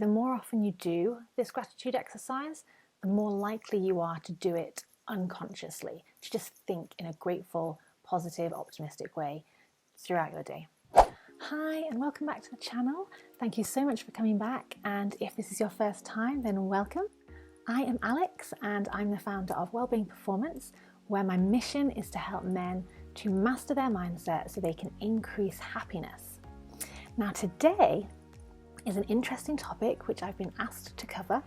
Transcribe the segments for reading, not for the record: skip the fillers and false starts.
The more often you do this gratitude exercise, the more likely you are to do it unconsciously, to just think in a grateful, positive, optimistic way throughout your day. Hi, and welcome back to the channel. Thank you so much for coming back, and if this is your first time, then welcome. I am Alex, and I'm the founder of Wellbeing Performance, where my mission is to help men to master their mindset so they can increase happiness. Now today is an interesting topic which I've been asked to cover,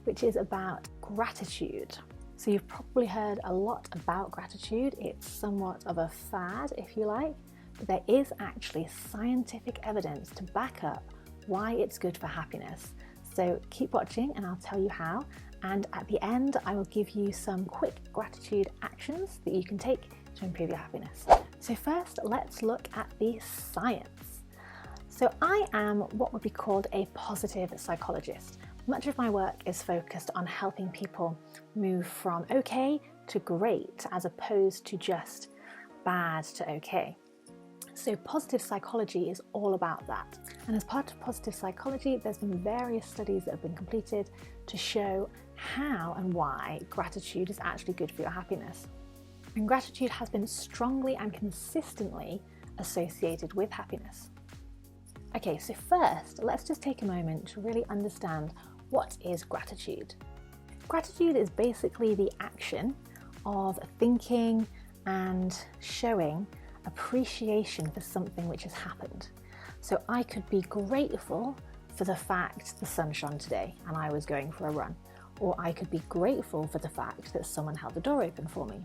which is about gratitude. So you've probably heard a lot about gratitude. It's somewhat of a fad, if you like, but there is actually scientific evidence to back up why it's good for happiness. So keep watching and I'll tell you how. And at the end, I will give you some quick gratitude actions that you can take to improve your happiness. So first, let's look at the science. So I am what would be called a positive psychologist. Much of my work is focused on helping people move from okay to great, as opposed to just bad to okay. So positive psychology is all about that. And as part of positive psychology, there's been various studies that have been completed to show how and why gratitude is actually good for your happiness. And gratitude has been strongly and consistently associated with happiness. Okay, so first, let's just take a moment to really understand what is gratitude. Gratitude is basically the action of thinking and showing appreciation for something which has happened. So I could be grateful for the fact the sun shone today and I was going for a run, or I could be grateful for the fact that someone held the door open for me.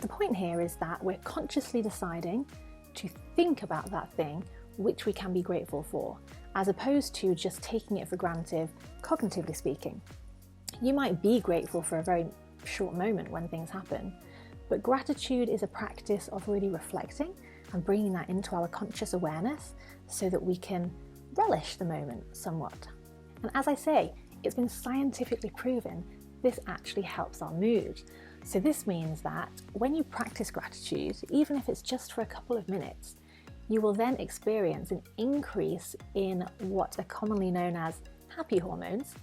The point here is that we're consciously deciding to think about that thing which we can be grateful for, as opposed to just taking it for granted, cognitively speaking. You might be grateful for a very short moment when things happen, but gratitude is a practice of really reflecting and bringing that into our conscious awareness so that we can relish the moment somewhat. And as I say, it's been scientifically proven this actually helps our mood. So this means that when you practice gratitude, even if it's just for a couple of minutes, you will then experience an increase in what are commonly known as happy hormones,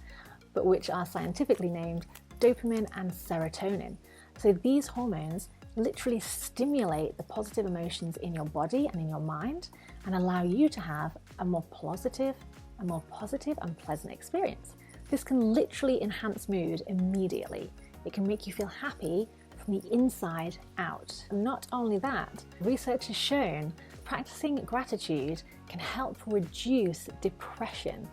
but which are scientifically named dopamine and serotonin. So these hormones literally stimulate the positive emotions in your body and in your mind and allow you to have a more positive and pleasant experience. This can literally enhance mood immediately. It can make you feel happy from the inside out. And not only that, research has shown practicing gratitude can help reduce depression.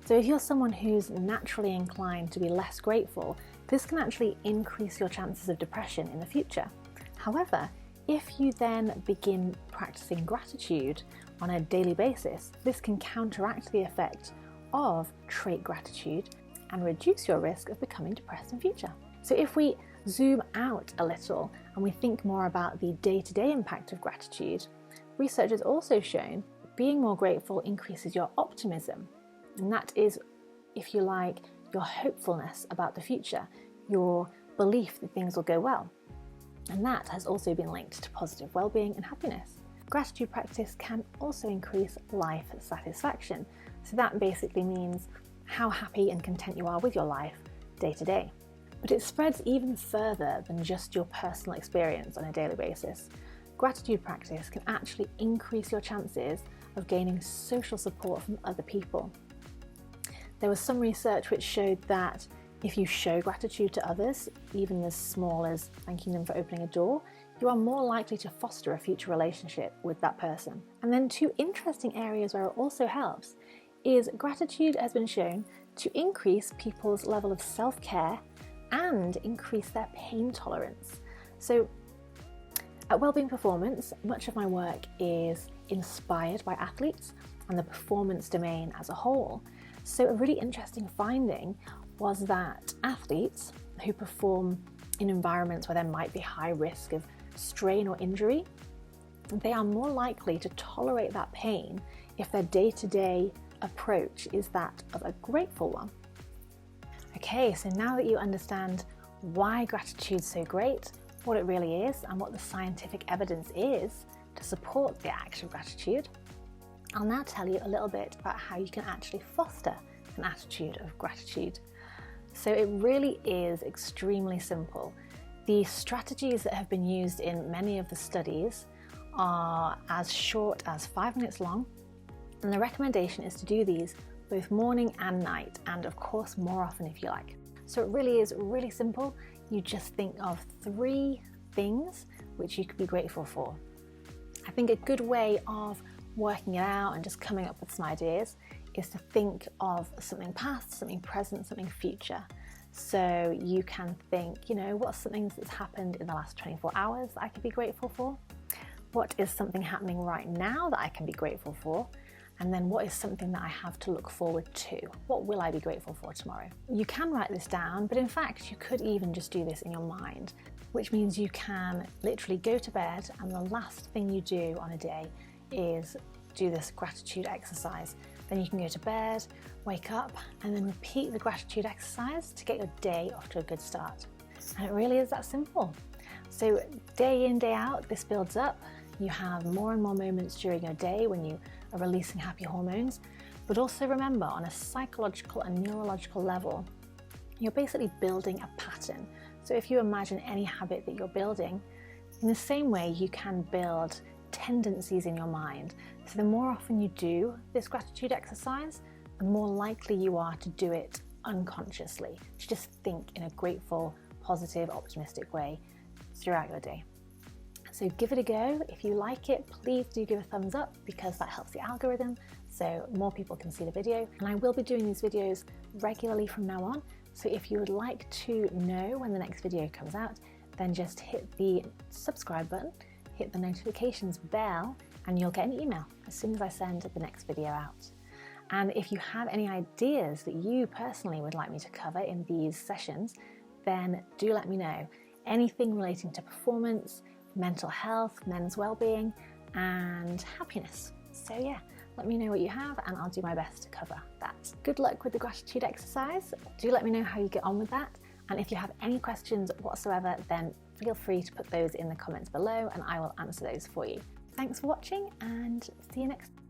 So if you're someone who's naturally inclined to be less grateful, this can actually increase your chances of depression in the future. However, if you then begin practicing gratitude on a daily basis, this can counteract the effect of trait gratitude and reduce your risk of becoming depressed in future. So if we zoom out a little and we think more about the day-to-day impact of gratitude, research has also shown being more grateful increases your optimism. And that is, if you like, your hopefulness about the future, your belief that things will go well. And that has also been linked to positive well-being and happiness. Gratitude practice can also increase life satisfaction. So that basically means how happy and content you are with your life day to day. But it spreads even further than just your personal experience on a daily basis. Gratitude practice can actually increase your chances of gaining social support from other people. There was some research which showed that if you show gratitude to others, even as small as thanking them for opening a door, you are more likely to foster a future relationship with that person. And then two interesting areas where it also helps is gratitude has been shown to increase people's level of self-care and increase their pain tolerance. So at Wellbeing Performance, much of my work is inspired by athletes and the performance domain as a whole. So a really interesting finding was that athletes who perform in environments where there might be high risk of strain or injury, they are more likely to tolerate that pain if their day-to-day approach is that of a grateful one. Okay, so now that you understand why gratitude's so great, what it really is, and what the scientific evidence is to support the act of gratitude, I'll now tell you a little bit about how you can actually foster an attitude of gratitude. So it really is extremely simple. The strategies that have been used in many of the studies are as short as 5 minutes long, and the recommendation is to do these both morning and night, and of course more often if you like. So it really is really simple. You just think of 3 things which you could be grateful for. I think a good way of working it out and just coming up with some ideas is to think of something past, something present, something future. So you can think, what's something that's happened in the last 24 hours that I could be grateful for? What is something happening right now that I can be grateful for? And then what is something that I have to look forward to? What will I be grateful for tomorrow? You can write this down, but in fact, you could even just do this in your mind, which means you can literally go to bed and the last thing you do on a day is do this gratitude exercise. Then you can go to bed, wake up, and then repeat the gratitude exercise to get your day off to a good start. And it really is that simple. So day in, day out, this builds up. You have more and more moments during your day when you are releasing happy hormones. But also remember, on a psychological and neurological level, you're basically building a pattern. So if you imagine any habit that you're building, in the same way you can build tendencies in your mind. So the more often you do this gratitude exercise, the more likely you are to do it unconsciously, to just think in a grateful, positive, optimistic way throughout your day. So give it a go. If you like it, please do give a thumbs up because that helps the algorithm so more people can see the video. And I will be doing these videos regularly from now on. So if you would like to know when the next video comes out, then just hit the subscribe button, hit the notifications bell, and you'll get an email as soon as I send the next video out. And if you have any ideas that you personally would like me to cover in these sessions, then do let me know. Anything relating to performance, mental health, men's well-being, and happiness. So yeah, let me know what you have and I'll do my best to cover that. Good luck with the gratitude exercise. Do let me know how you get on with that. And if you have any questions whatsoever, then feel free to put those in the comments below and I will answer those for you. Thanks for watching and see you next time.